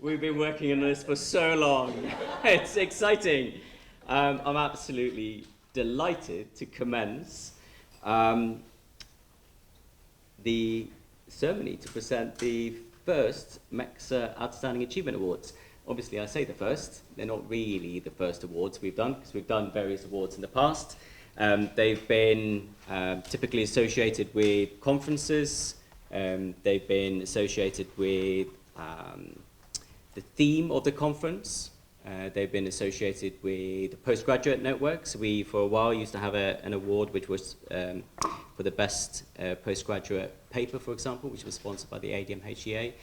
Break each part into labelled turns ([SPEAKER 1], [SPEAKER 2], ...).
[SPEAKER 1] We've been working on this for so long. It's exciting. I'm absolutely delighted to commence the ceremony to present the first MeCCSA Outstanding Achievement Awards. Obviously, I say the first. They're not really the first awards we've done, because we've done various awards in the past. They've been typically associated with conferences. They've been associated with the theme of the conference. They've been associated with the postgraduate networks. We, for a while, used to have an award which was for the best postgraduate paper, for example, which was sponsored by the ADMHEA.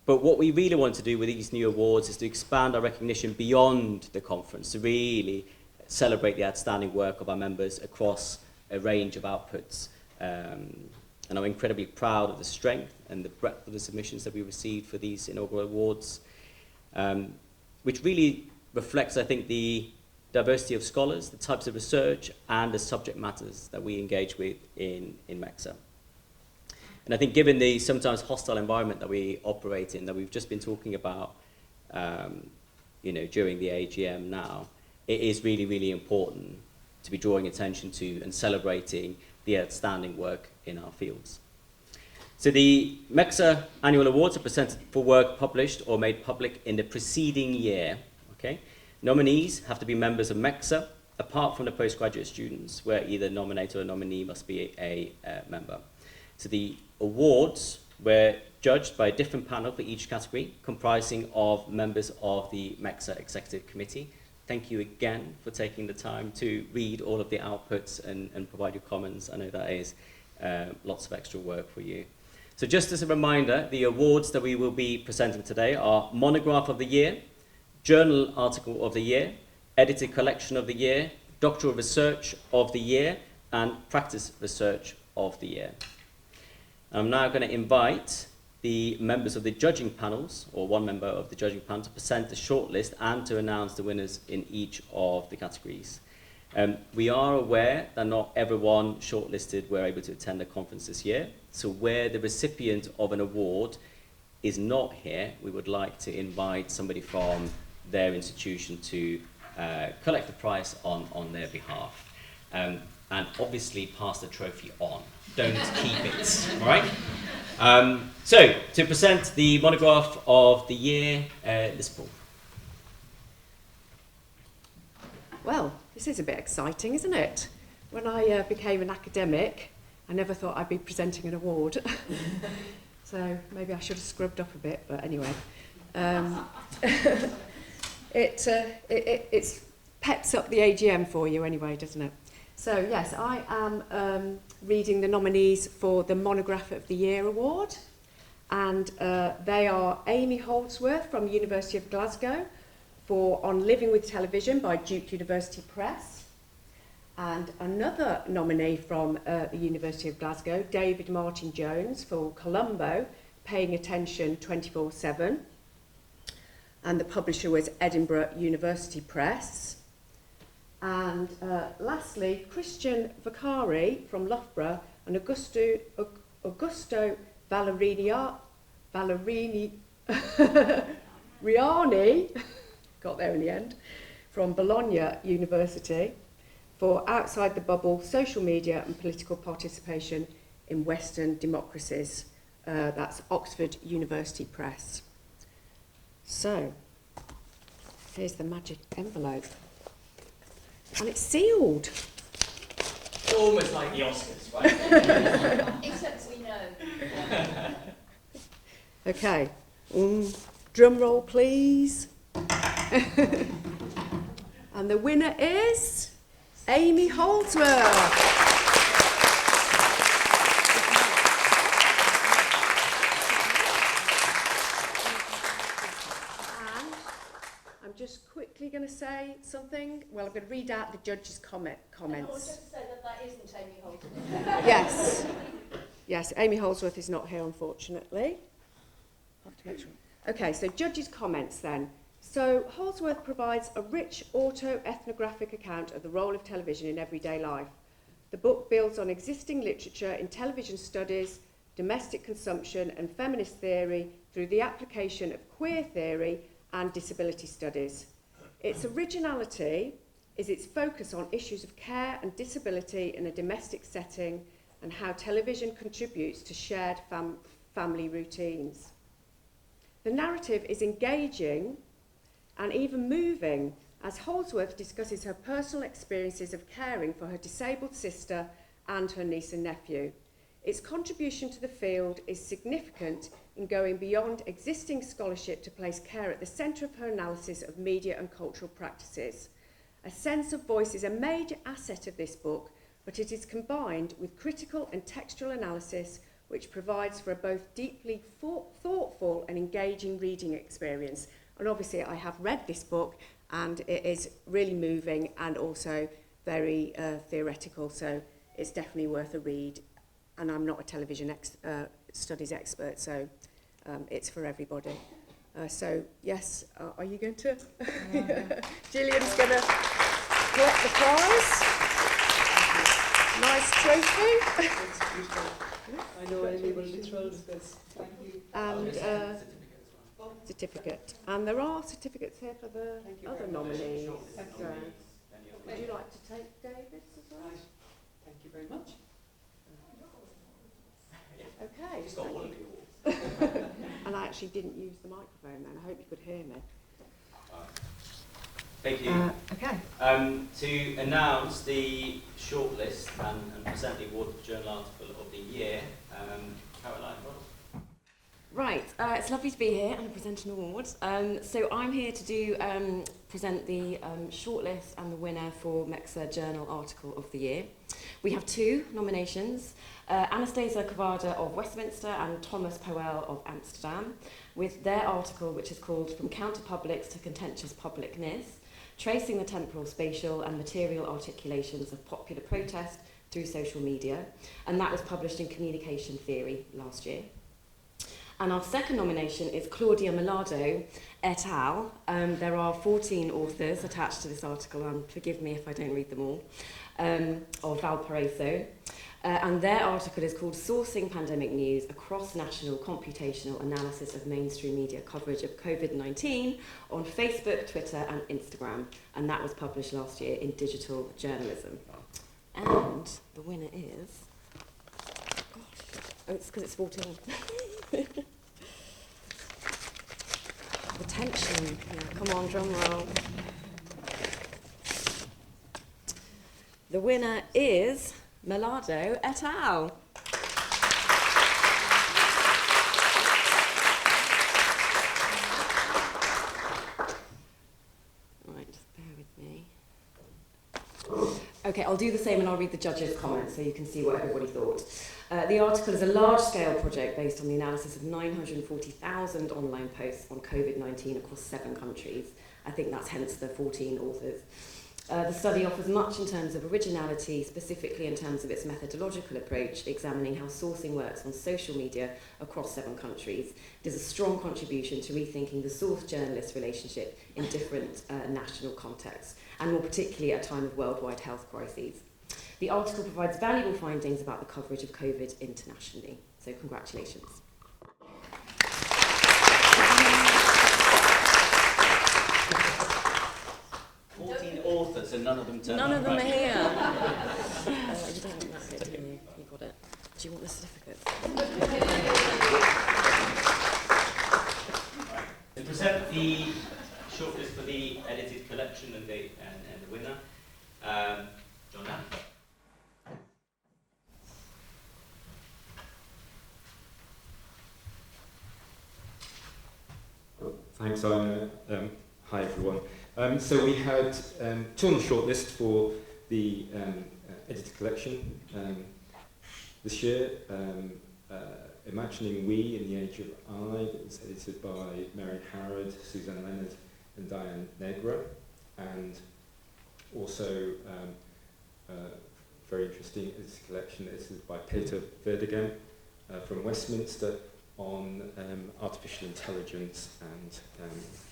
[SPEAKER 1] But what we really want to do with these new awards is to expand our recognition beyond the conference, to really celebrate the outstanding work of our members across a range of outputs. And I'm incredibly proud of the strength and the breadth of the submissions that we received for these inaugural awards, which really reflects, I think, the diversity of scholars, the types of research, and the subject matters that we engage with in MeCCSA. And I think given the sometimes hostile environment that we operate in, that we've just been talking about during the AGM now, it is really, really important to be drawing attention to and celebrating the outstanding work in our fields. So the MeCCSA Annual Awards are presented for work published or made public in the preceding year. Okay? Nominees have to be members of MeCCSA, apart from the postgraduate students, where either nominator or nominee must be a member. So the awards were judged by a different panel for each category, comprising of members of the MeCCSA Executive Committee. Thank you again for taking the time to read all of the outputs and provide your comments. I know that is lots of extra work for you. So just as a reminder, the awards that we will be presenting today are Monograph of the Year, Journal Article of the Year, Edited Collection of the Year, Doctoral Research of the Year, and Practice Research of the Year. I'm now going to invite the members of the judging panels, or one member of the judging panel, to present the shortlist and to announce the winners in each of the categories. We are aware that not everyone shortlisted were able to attend the conference this year, so where the recipient of an award is not here, we would like to invite somebody from their institution to collect the prize on their behalf. And obviously pass the trophy on. Don't keep it, all right? So, to present the monograph of the year, Liz Paul.
[SPEAKER 2] Well, this is a bit exciting, isn't it? When I became an academic, I never thought I'd be presenting an award. So maybe I should have scrubbed up a bit, but anyway. It peps up the AGM for you anyway, doesn't it? So yes, I am reading the nominees for the Monograph of the Year award, and they are Amy Holdsworth from the University of Glasgow for On Living with Television by Duke University Press, and another nominee from the University of Glasgow, David Martin Jones, for Colombo, Paying Attention 24/7, and the publisher was Edinburgh University Press. And lastly, Christian Vaccari from Loughborough and Augusto Riani, got there in the end, from Bologna University for Outside the Bubble, Social Media and Political Participation in Western Democracies. That's Oxford University Press. So, here's the magic envelope. And it's sealed.
[SPEAKER 1] Almost like the Oscars, right?
[SPEAKER 3] Except we know.
[SPEAKER 2] Okay. Drum roll, please. And the winner is Amy Holdsworth. Just quickly going to say something. Well, I'm going to read out the judges' comments.
[SPEAKER 3] And also to say that isn't Amy Holdsworth.
[SPEAKER 2] Yes, Amy Holdsworth is not here, unfortunately. I'll have to make sure. Okay, so judges' comments then. So Holdsworth provides a rich auto-ethnographic account of the role of television in everyday life. The book builds on existing literature in television studies, domestic consumption and feminist theory through the application of queer theory and disability studies. Its originality is its focus on issues of care and disability in a domestic setting and how television contributes to shared family routines. The narrative is engaging and even moving as Holdsworth discusses her personal experiences of caring for her disabled sister and her niece and nephew. Its contribution to the field is significant in going beyond existing scholarship to place care at the centre of her analysis of media and cultural practices. A sense of voice is a major asset of this book, but it is combined with critical and textual analysis, which provides for a both deeply thoughtful and engaging reading experience. And obviously I have read this book and it is really moving and also very theoretical, so it's definitely worth a read. And I'm not a television studies expert, so it's for everybody. So yes, are you going to? Gillian's going to collect the prize. Nice trophy.
[SPEAKER 4] I know Amy will be thrilled with this. Thank you.
[SPEAKER 2] And certificate. And there are certificates here for the other nominees. So, would you like to take David's as well?
[SPEAKER 4] Thank you very much.
[SPEAKER 2] Okay.
[SPEAKER 1] Just got one of you.
[SPEAKER 2] And I actually didn't use the microphone then. I hope you could hear me.
[SPEAKER 1] Thank you.
[SPEAKER 2] Okay.
[SPEAKER 1] To announce the shortlist and present the award for Journal Article of the Year, Caroline Ross.
[SPEAKER 5] Right, it's lovely to be here and present an award. So I'm here to present the shortlist and the winner for MeCCSA Journal Article of the Year. We have two nominations, Anastasia Cavada of Westminster and Thomas Powell of Amsterdam, with their article which is called From Counterpublics to Contentious Publicness, Tracing the Temporal, Spatial and Material Articulations of Popular Protest through Social Media, and that was published in Communication Theory last year. And our second nomination is Claudia Melado et al. There are 14 authors attached to this article, and forgive me if I don't read them all, of Valparaiso. And their article is called Sourcing Pandemic News, a cross-national computational analysis of mainstream media coverage of COVID-19 on Facebook, Twitter and Instagram. And that was published last year in Digital Journalism. And the winner is... Oh, it's because it's 14. The tension. Yeah, come on, drum roll. The winner is Melado et al. Right, just bear with me. Okay, I'll do the same and I'll read the judges' comments so you can see what everybody thought. The article is a large-scale project based on the analysis of 940,000 online posts on COVID-19 across 7 countries. I think that's hence the 14 authors. The study offers much in terms of originality, specifically in terms of its methodological approach, examining how sourcing works on social media across 7 countries. It is a strong contribution to rethinking the source-journalist relationship in different national contexts, and more particularly at a time of worldwide health crises. The article provides valuable findings about the coverage of COVID internationally. So congratulations.
[SPEAKER 1] Authors and none of them turned
[SPEAKER 5] None
[SPEAKER 1] up,
[SPEAKER 5] of them
[SPEAKER 1] right?
[SPEAKER 5] are here. You don't want that bit, do you? You got it. Do you want the certificate?
[SPEAKER 1] To present the shortlist for the edited collection and the winner, John Lamb.
[SPEAKER 6] Well, thanks, Anna. Hi, everyone. So we had 2 on the shortlist for the edited collection this year. Imagining We in the Age of I, that was edited by Mary Harrod, Suzanne Leonard and Diane Negra. And also very interesting edited collection. This is by Peter Verdegem from Westminster on artificial intelligence and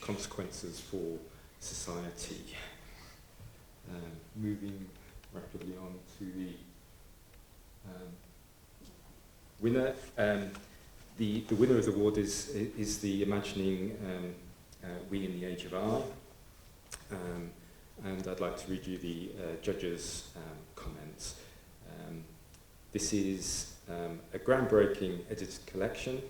[SPEAKER 6] consequences for society. Moving rapidly on to the winner. The winner of the award is the Imagining We in the Age of I. And I'd like to read you the judges' comments. This is a groundbreaking edited collection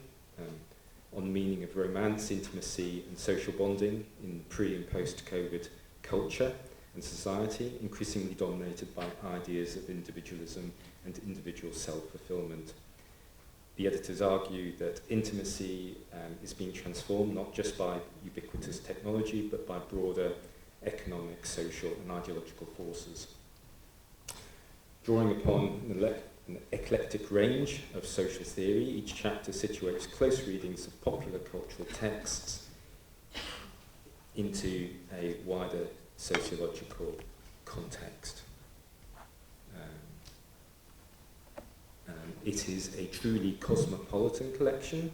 [SPEAKER 6] on the meaning of romance, intimacy and social bonding in pre- and post-COVID culture and society, increasingly dominated by ideas of individualism and individual self-fulfillment. The editors argue that intimacy is being transformed not just by ubiquitous technology, but by broader economic, social and ideological forces. Drawing upon an eclectic range of social theory, each chapter situates close readings of popular cultural texts into a wider sociological context. It is a truly cosmopolitan collection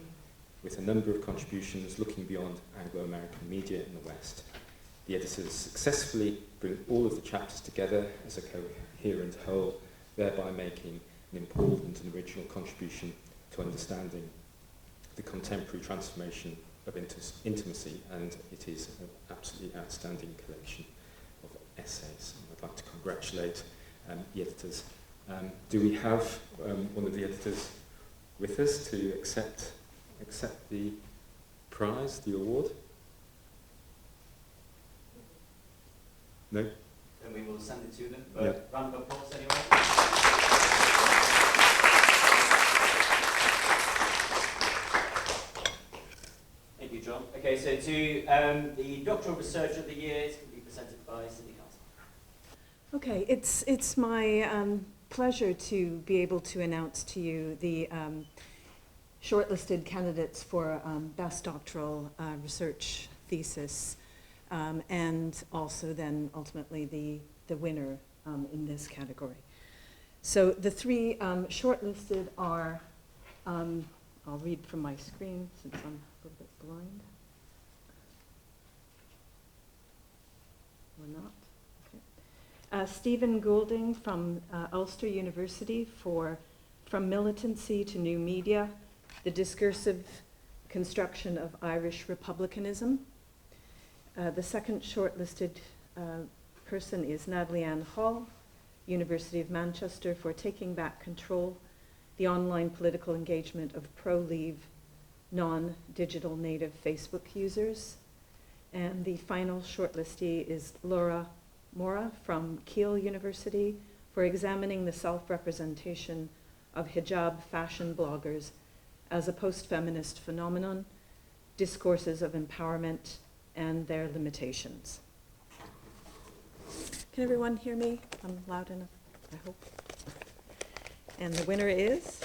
[SPEAKER 6] with a number of contributions looking beyond Anglo-American media in the West. The editors successfully bring all of the chapters together as a coherent whole, thereby making an important and original contribution to understanding the contemporary transformation of intimacy, and it is an absolutely outstanding collection of essays. I'd like to congratulate the editors. Do we have one of the editors with us to accept the prize, the award? No?
[SPEAKER 1] Then we will send it to them.
[SPEAKER 6] Yeah.
[SPEAKER 1] Round of applause anyway. Thank you, John. Okay, so to the doctoral research of the year is going to be presented by Cindy Carson.
[SPEAKER 7] Okay, it's my pleasure to be able to announce to you the shortlisted candidates for Best Doctoral Research Thesis, and also then ultimately the winner in this category. So the three shortlisted are, I'll read from my screen since I'm a little bit blind. Or not. Stephen Goulding from Ulster University for From Militancy to New Media, the Discursive Construction of Irish Republicanism. The second shortlisted person is Natalie Ann Hall, University of Manchester, for Taking Back Control, the online political engagement of pro-Leave, non-digital native Facebook users. And the final shortlistee is Laura Mora from Keele University for examining the self-representation of hijab fashion bloggers as a post-feminist phenomenon, discourses of empowerment, and their limitations. Can everyone hear me? I'm loud enough, I hope. And the winner is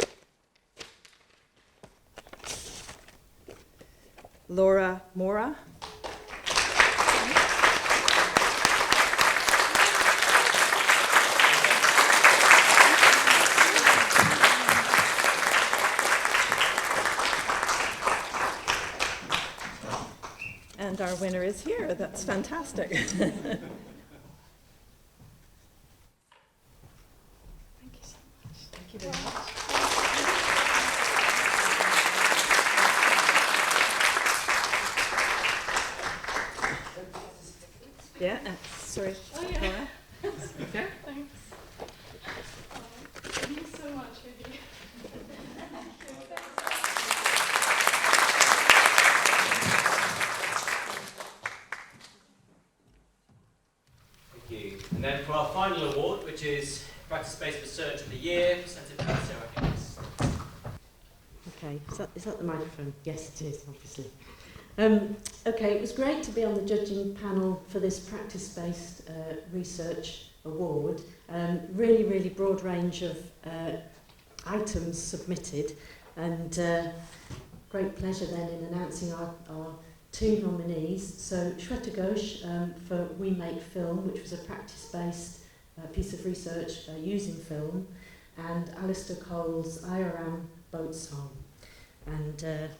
[SPEAKER 7] Laura Mora. And our winner is here. That's fantastic. Thank you so much. Thank you very much. Yeah, sorry.
[SPEAKER 3] Oh, yeah.
[SPEAKER 7] Laura.
[SPEAKER 3] Okay. Thanks. Thank you so much, Vicky.
[SPEAKER 1] Thank you. And then for our final award, which is Practice-Based Research of the Year, presented by Sarah Hicks.
[SPEAKER 8] Okay, is that the microphone? Yes, it is, obviously. Okay, it was great to be on the judging panel for this practice-based research award. Really, really broad range of items submitted, and great pleasure then in announcing our two nominees. So Shweta Ghosh for We Make Film, which was a practice-based piece of research using film, and Alistair Cole's IRM Boat Song. And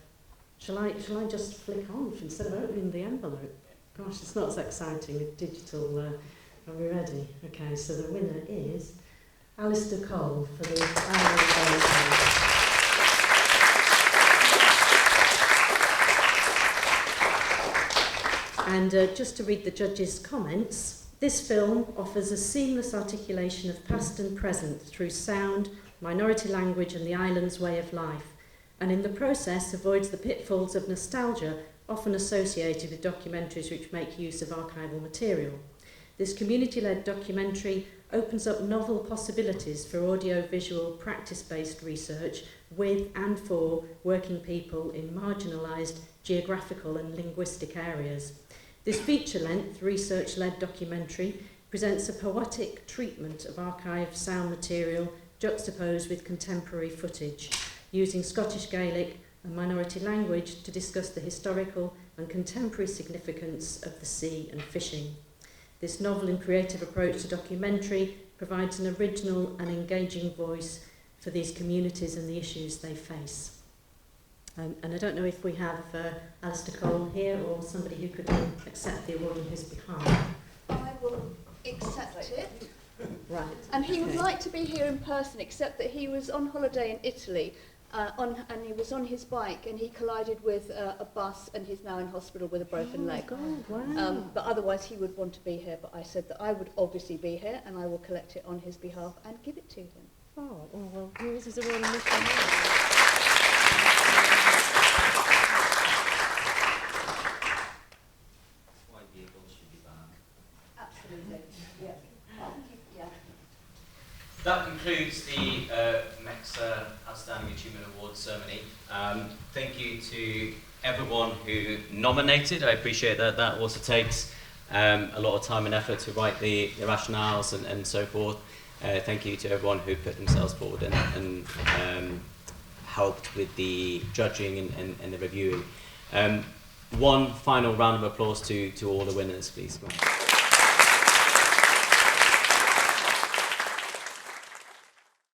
[SPEAKER 8] shall I just flick off instead of opening the envelope? Gosh, it's not as exciting with digital. Are we ready? Okay, so the winner is Alistair Cole for the IRM Boat Song. And just to read the judges' comments, this film offers a seamless articulation of past and present through sound, minority language and the island's way of life, and in the process avoids the pitfalls of nostalgia often associated with documentaries which make use of archival material. This community-led documentary opens up novel possibilities for audio-visual practice-based research with and for working people in marginalised geographical and linguistic areas. This feature-length, research-led documentary presents a poetic treatment of archived sound material juxtaposed with contemporary footage, using Scottish Gaelic and minority language to discuss the historical and contemporary significance of the sea and fishing. This novel and creative approach to documentary provides an original and engaging voice for these communities and the issues they face. And I don't know if we have Alistair Cole here or somebody who could accept the award on his behalf.
[SPEAKER 3] I will accept it.
[SPEAKER 8] Right.
[SPEAKER 3] And he would like to be here in person, except that he was on holiday in Italy, and he was on his bike, and he collided with a bus, and he's now in hospital with a broken leg.
[SPEAKER 8] God, wow.
[SPEAKER 3] But otherwise, he would want to be here. But I said that I would obviously be here, and I will collect it on his behalf and give it to him.
[SPEAKER 8] Oh, well, this is a real mission.
[SPEAKER 1] Why vehicles should be banned.
[SPEAKER 3] Absolutely. Yeah. Yeah.
[SPEAKER 1] That concludes the MeCCSA Outstanding Achievement Award ceremony. Thank you to everyone who nominated. I appreciate that. That also takes a lot of time and effort to write the rationales and so forth. Thank you to everyone who put themselves forward and helped with the judging and the reviewing. One final round of applause to all the winners, please. Come on.